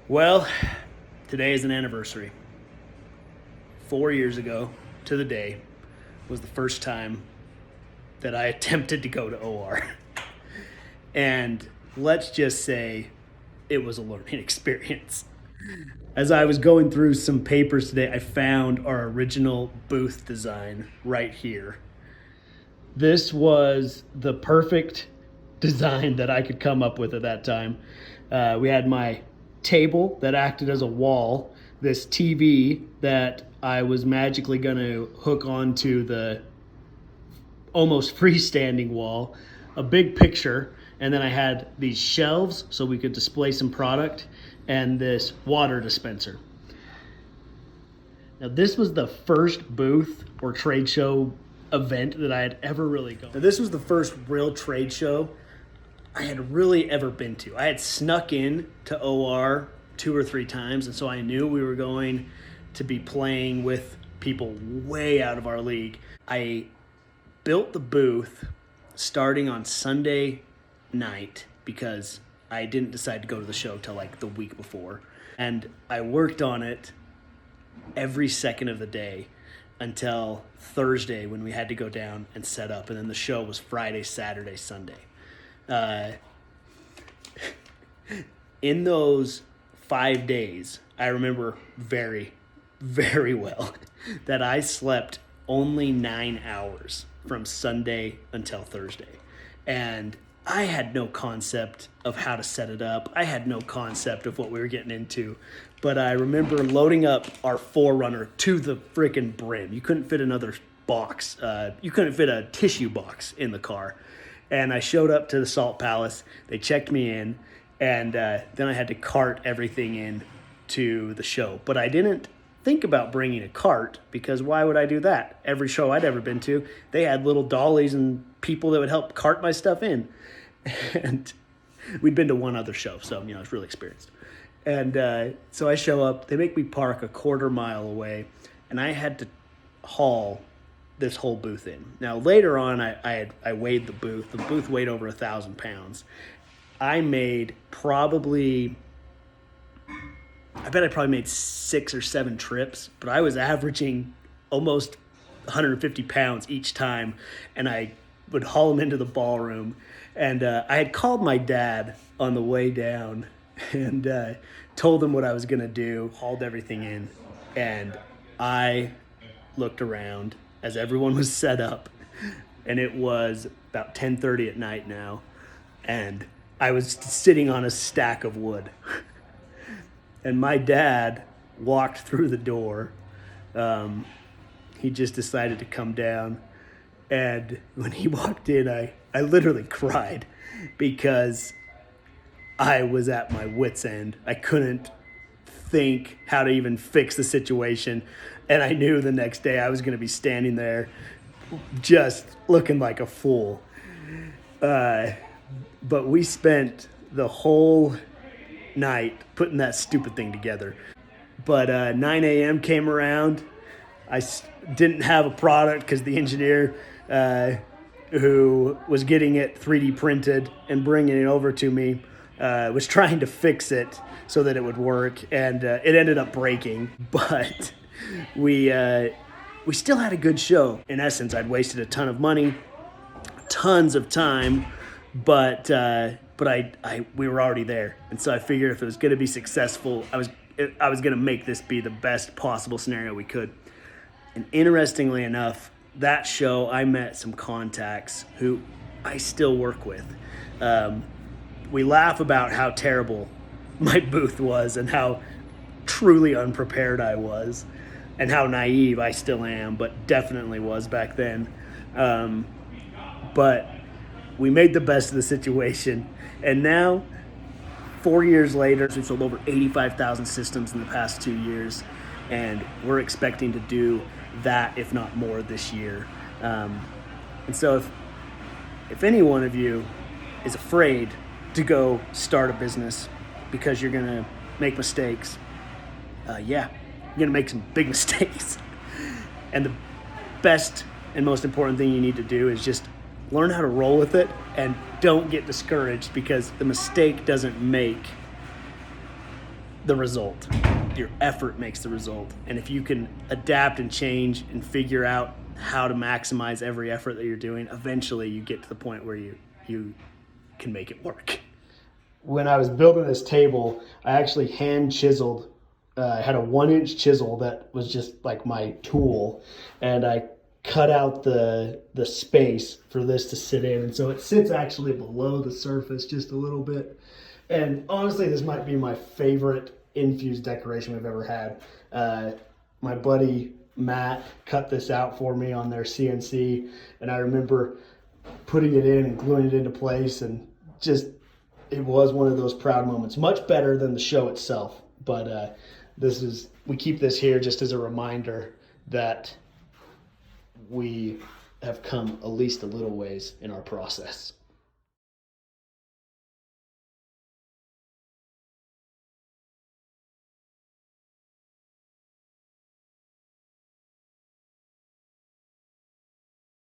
Well, today is an anniversary. 4 years ago to the day was the first time that I attempted to go to OR. And let's just say it was a learning experience. As I was going through some papers today, I found our original booth design right here. This was the perfect design that I could come up with at that time. We had my table that acted as a wall, this TV that I was magically going to hook onto the almost freestanding wall, a big picture, and then I had these shelves so we could display some product, and this water dispenser. Now, this was the first booth or trade show event that I had ever really gone. Now, this was the first real trade show I had really ever been to. I had snuck in to OR 2 or 3 times, and so I knew we were going to be playing with people way out of our league. I built the booth starting on Sunday night because I didn't decide to go to the show till like the week before. And I worked on it every second of the day until Thursday when we had to go down and set up. And then the show was Friday, Saturday, Sunday. In those 5 days, I remember very, very well that I slept only 9 hours from Sunday until Thursday. And I had no concept of how to set it up. I had no concept of what we were getting into. But I remember loading up our 4Runner to the freaking brim. You couldn't fit another box. You couldn't fit a tissue box in the car. And I showed up to the Salt Palace. They checked me in. And then I had to cart everything in to the show. But I didn't think about bringing a cart because why would I do that? Every show I'd ever been to, they had little dollies and people that would help cart my stuff in. And we'd been to one other show, so, I was really experienced. And so I show up, they make me park a 1/4 mile away, and I had to haul this whole booth in. Now, later on, I weighed the booth. The booth weighed over 1,000 pounds. I bet I probably made 6 or 7 trips, but I was averaging almost 150 pounds each time, and I would haul them into the ballroom. And I had called my dad on the way down and told him what I was going to do, hauled everything in, and I looked around as everyone was set up, and it was about 10:30 at night now, and I was sitting on a stack of wood. And my dad walked through the door. He just decided to come down. And when he walked in, I literally cried because I was at my wit's end. I couldn't think how to even fix the situation. And I knew the next day I was going to be standing there just looking like a fool. But we spent the whole night putting that stupid thing together. But 9 a.m. came around. I didn't have a product because the engineer who was getting it 3D printed and bringing it over to me was trying to fix it so that it would work, and it ended up breaking. But we still had a good show. In essence, I'd wasted a ton of money, tons of time, but we were already there, and so I figured if it was going to be successful, I was going to make this be the best possible scenario we could. And interestingly enough, that show I met some contacts who I still work with. We laugh about how terrible my booth was and how truly unprepared I was and how naive I still am, but definitely was back then. But we made the best of the situation. And now, 4 years later, we've sold over 85,000 systems in the past 2 years. And we're expecting to do that, if not more, this year. And so if any one of you is afraid to go start a business because you're going to make mistakes, you're going to make some big mistakes. And the best and most important thing you need to do is just learn how to roll with it and don't get discouraged, because the mistake doesn't make the result. Your effort makes the result. And if you can adapt and change and figure out how to maximize every effort that you're doing, eventually you get to the point where you can make it work. When I was building this table, I actually hand chiseled. I had a 1-inch chisel that was just like my tool, and I cut out the space for this to sit in, and so it sits actually below the surface just a little bit. And honestly, this might be my favorite Infuze decoration we've ever had. My buddy Matt cut this out for me on their CNC, and I remember putting it in and gluing it into place, and just it was one of those proud moments. Much better than the show itself, but we keep this here just as a reminder that we have come at least a little ways in our process.